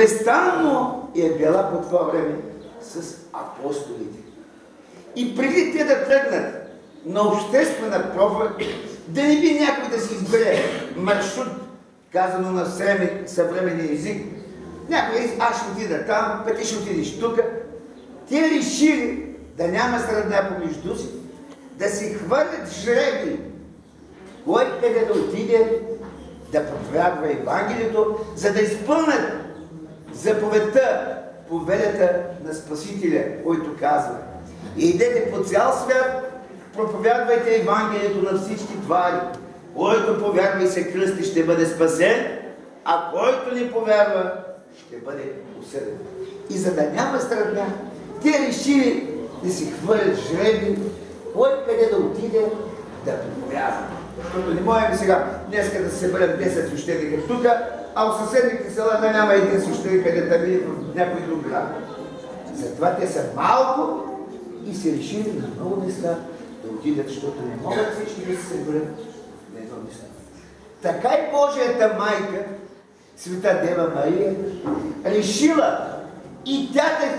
непрестанно е била по това време с апостолите. И преди те да тръгнат на обществена проповед, да не би някой да си избере маршрут, казано на съвременния език. Някой, аз ще отида там, пък ти ще отидеш тук. Те решили да няма средна помежду си, да си хвърлят жреби, кой къде да отиде да проповядва Евангелието, за да изпълнят заповедта, повелята на Спасителя, който казва: идете по цял свят, проповядвайте Евангелието на всички твари. Който повярва и се кръсти, ще бъде спасен, а който не повярва, ще бъде осъден. И за да няма страдня, те решили да си хвърлят жреби, кой къде да отиде да проповядва. Защото не можем сега днеска да се съберем 10 свещеника тук, а в съседните села да няма един свещеник, къде да биде в някой друг град. Затова те са малко и се решили на много места да отидат, защото не могат всички да се съберат на едно место. Така и Божията майка, Света Дева Мария, решила и тя да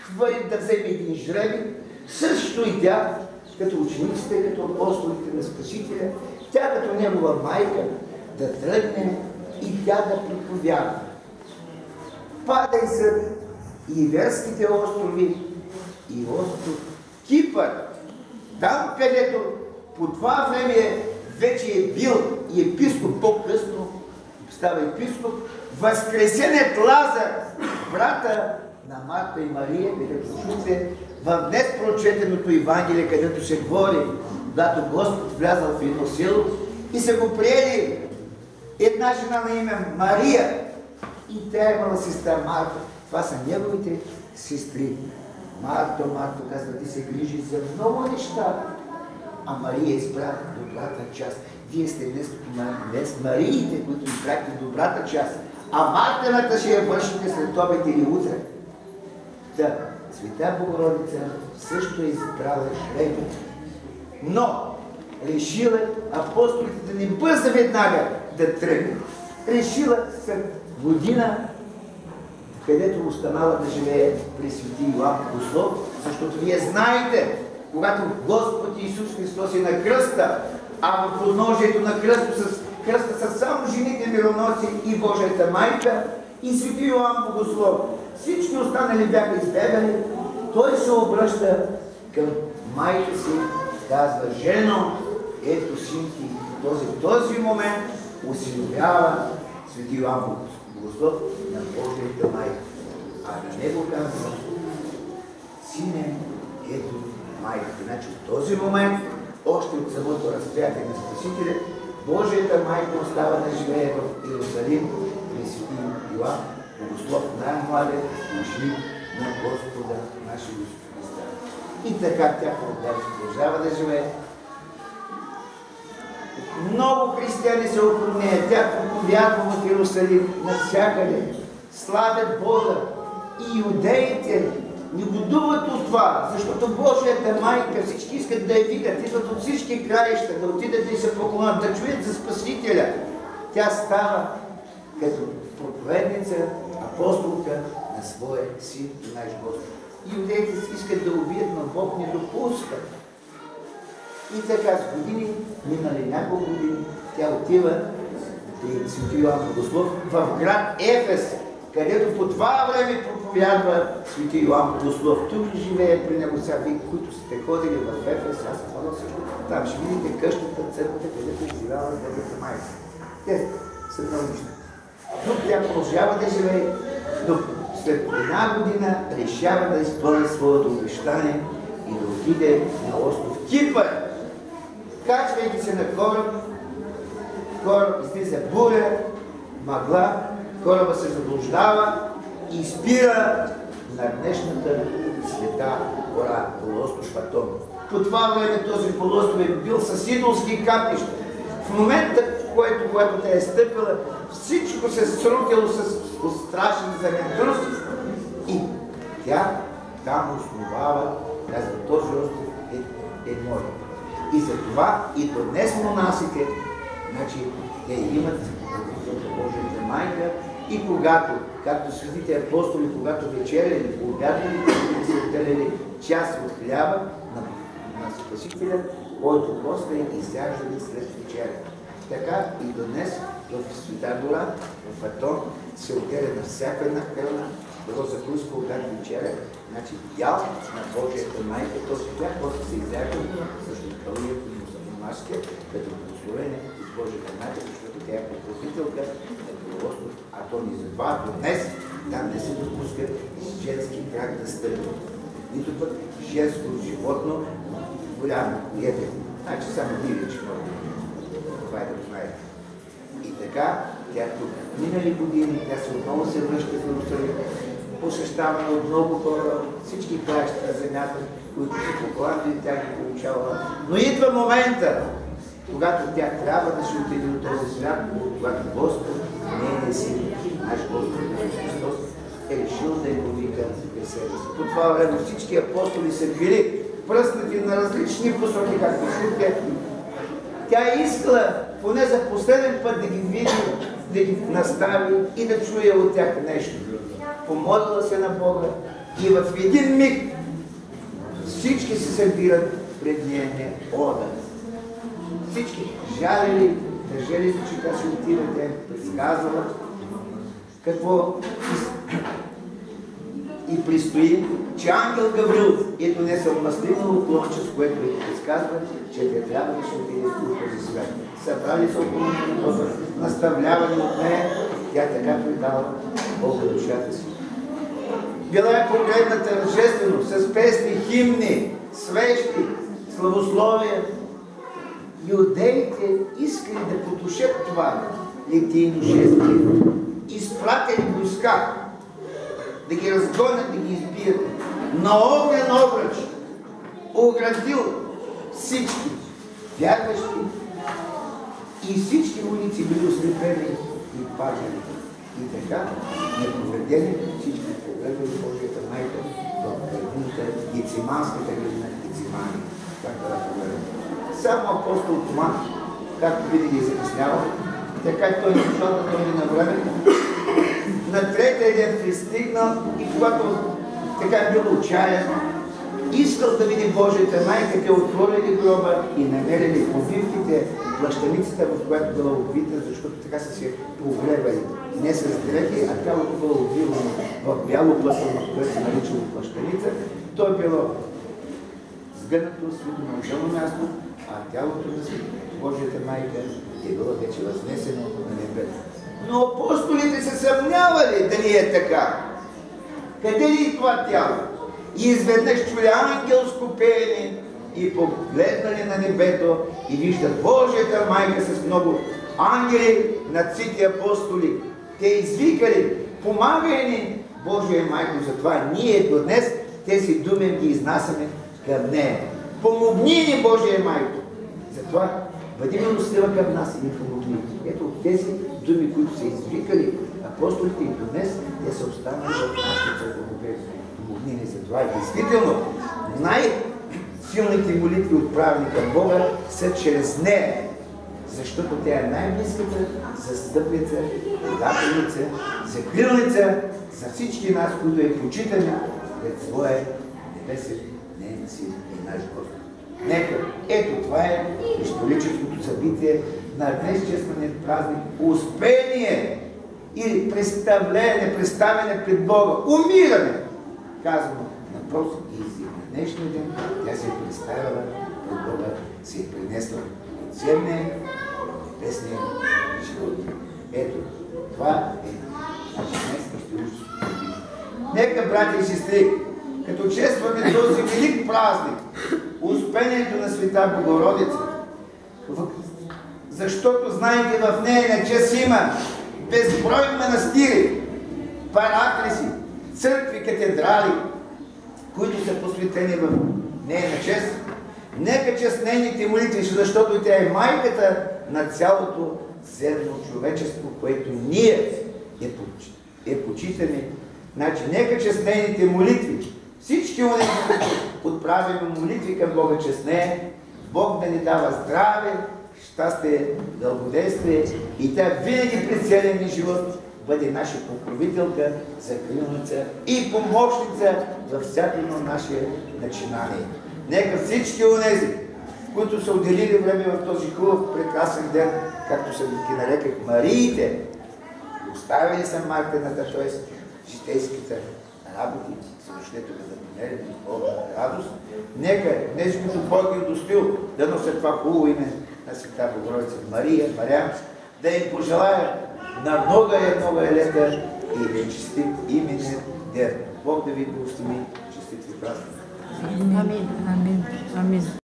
хвърли да вземе един жреби, също и тя, като учениците, като апостолите на Спасителя, тя като негова майка да тръгне и тя да проповядва. Падай са и Иверските острови, и остров Кипър, там където по това време вече е бил и епископ, по-късно става епископ, възкресеният Лазар, брата на Марта и Мария, където чухте в днес прочетеното Евангелие, където се говори, когато Господ влязал в едно село и са го приели една жена на име Мария и тя имала сестра Марта. Това са неговите сестри. Марто, казва, ти се грижи за много неща, а Мария избра добрата част. Вие сте днес Мариите, които избрахте добрата част, а Мартината ще я вършите след обед или утре. Да, Света Богородица също е избрала жреби. Но решила апостолите да не бърза веднага да тръгне. Решила след година, където останала да живее при свети Йоан Богослов, защото вие знаете, когато Господ Исус Христос е на кръста, а в подножието на кръста са само жените мироносци и Божията майка и свети Йоан Богослов. Всички останали бяха избегали. Той се обръща към майка си, казва: жено, ето син ти. В този момент осиновява свети Йоан Богослов на Божията майка. А на него казва: сине, ето майката. Значи в този момент, още от самото разпятие на Спасителя, Божията майка остава да живее в Иерусалим при свети Йоан Богослов, най-младият ученик на Господа нашия Исус Христа. И така тя продължава да живее. Много християни са около нея. Тя проповядва в Иерусалим навсякъде. Славят Бога. И иудеите негодуват от това, защото Божията майка, всички искат да я видят, идват от всички краища, да отидат да й се поклонят, да чуят за Спасителя. Тя става като проповедница, апостолка на своя син и наш Господ. Иудеите искат да убият, но Бог не допуска. И така с години, минали няколко години, тя отива при свети Йоан Богослов в град Ефес, където по това време проповядва свети Йоан Богослов. Тук живее при него сега. Вие, които сте ходили в Ефес, аз съм ходил също. Там ще видите къщата, църквата, където е живяла Божията майка. Те са много неща. Тук тя продължава да живее, но след една година решава да изпълни своето обещание и да отиде на остров Кипър. Качвайки се на кораб излиза буря, мъгла, кораба се заблуждава и спира на днешната света гора, полуостров Атон. По това време този полуостров е бил с идолски капища. В момента, когато тя е стъпила, всичко се срутило с страшен земетрус и тя там основава, казва, този остров е мой. И затова и до днес монасите, значи, те имат Божията майка И когато, както светите апостоли, когато вечеряли, обядвали, са отделяли част от хляба на Спасителя, който госта и изяждали след вечеря. Така и до днес в Света гора, в Атон, се отделя на всяка една храна, било закуска, обяд, вечеря, значи дял на Божията майка, този хляб, който се изяжда, също кръвието на мусулманския, като благословение от Божията майка, защото тя е покровителка на кръвослов Атон. И затова до днес там не се допуска женски крак да стъпи. Нито пък женско животно голямо, ете. Значи само дивичи може. Това е да го знаете. И така, тя тук минали години, тя се отново се връща в Иерусалим, посещавана от много хора, от всички краища на земята, които се покланят и тя ги получавала. Но идва момента, когато тя трябва да се отиде от този свят, когато Господ, нейният син, наш Господ Исус Христос, е решил да я повика при себе си. По това време всички апостоли са били пръснати на различни посоки, както чухте. Тя е искала поне за последен път да ги види, да ги настави и да чуе от тях нещо. Помолила се на Бога и в един миг всички се събират пред нейния одър. Всички жалили, държали, че тя се отива, тя предсказала какво и предстои, че ангел Гаврил е донесъл маслиново плодче, с което и предсказва, че тя трябва да се отиде в този свят. Събрали се около Бога, наставлявани от нея, тя така предала Бога душата си. Била е погледна тържествено, с песни, химни, свещи, славословия. Юдеите искали да потушат това литийно шествие. Изпратили войска да ги разгонят, да ги избият. На огнен обръч оградил всички вярващи и всички войници били ослепени и пазени. И така, неповредени, всички погледали Божията майка в градината, Гециманската градина, Гецимани, както да погледаме. Само апостол Тома, както винаги е закъснявал, така той не дошъл да дойде на време. На третия ден пристигнал и когато така е бил отчаян, искал да види Божията майка, те отворили гроба и намерили побивките, плащаницата, в която била обвита, защото така са се погребали. Не с дрехи, а тялото било обвивано в бяло пластано, което се наричало плащаница. То е било сгънато, свито на отделно място, а тялото на Божията майка е било вече възнесено на небето. Но апостолите се съмнявали дали е така. Къде ли е това тяло? И изведнъж чули ангелско пеене и погледнали на небето и виждат Божията майка с много ангели над всички апостоли. Те извикали: помагай ни, Божия майко, затова ние до днес тези думи ги изнасяме към нея. Помогни ни, Божия майко. Затова бъди милостива към нас и ни помогни. Ето тези думи, които са извикали апостолите и до днес, те са останали в нашата църква. Помогни ни за това. И действително, най-силните молитви отправени към Бога са чрез нея, защото тя е най-близката застъпница, подателница, закрилница за всички нас, които я почитаме пред своя небесен неин син и наш Господ. Нека, ето това е историческото събитие на днес чествания празник. Успение или представяне пред Бога. Умиране, казано на прост език. На днешния ден тя се е представила пред Бога, се е принесла от земния, небесния живот. Ето, това е днес историческото събитие. Нека, брати и сестри, като честваме този велик празник, Успението на Света Богородица, защото, знаете, в нея чест има безброй манастири, параклиси, църкви, катедрали, които са посветени в нейна чест. Нека чест нейните молитви, защото тя е майката на цялото земно човечество, което ние почитаме. Значи, нека чест нейните молитви, всички онези, които отправяме молитви към Бога чрез нея, Бог да ни дава здраве, щастие, дългодействие и тя винаги през целия ни живот бъде наша покровителка, закрилница и помощница във всяко едно наше начинание. Нека всички онези, които са отделили време в този хубав, прекрасен ден, както се ги нареках Мариите, оставили са Мартената, т.е. житейските работи, са дошли тук да померят Бога радост. Нека днес, които Бог ги удостоил да носят това хубаво име на Света Богородица Мария, Мариам, да им пожелая на много лета и честит именен ден. Бог да ви благослови, честит ви празник. Амин. Амин. Амин.